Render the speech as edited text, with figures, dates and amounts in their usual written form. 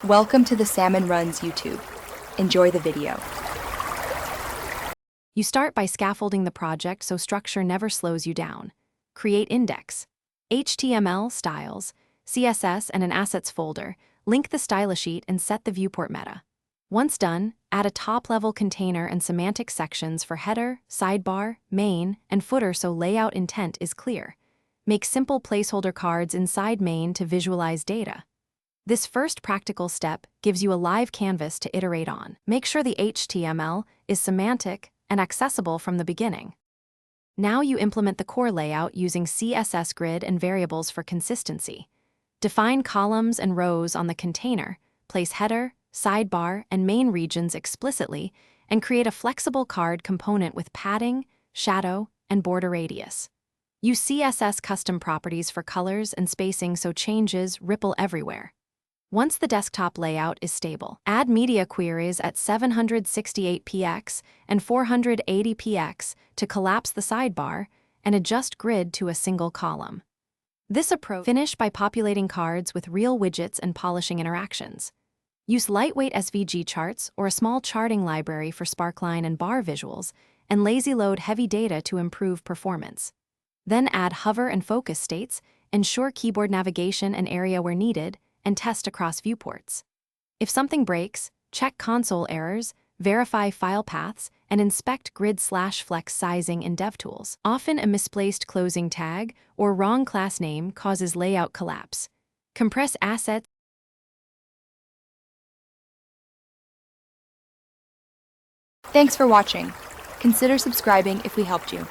Welcome to the Salmon Runs YouTube. Enjoy the video. You start by scaffolding the project so structure never slows you down. Create index, HTML, styles, CSS, and an assets folder. Link the style sheet and set the viewport meta. Once done, add a top-level container and semantic sections for header, sidebar, main, and footer so layout intent is clear. Make simple placeholder cards inside main to visualize data. This first practical step gives you a live canvas to iterate on. Make sure the HTML is semantic and accessible from the beginning. Now you implement the core layout using CSS grid and variables for consistency. Define columns and rows on the container, place header, sidebar, and main regions explicitly, and create a flexible card component with padding, shadow, and border radius. Use CSS custom properties for colors and spacing so changes ripple everywhere. Once the desktop layout is stable, add media queries at 768px and 480px to collapse the sidebar and adjust grid to a single column. This approach finish by populating cards with real widgets and polishing interactions. Use lightweight SVG charts or a small charting library for sparkline and bar visuals, and lazy load heavy data to improve performance. Then add hover and focus states, ensure keyboard navigation and area where needed, and test across viewports. If something breaks, check console errors, verify file paths, and inspect grid/flex sizing in DevTools. Often a misplaced closing tag or wrong class name causes layout collapse. Compress assets. Thanks for watching. Consider subscribing if we helped you.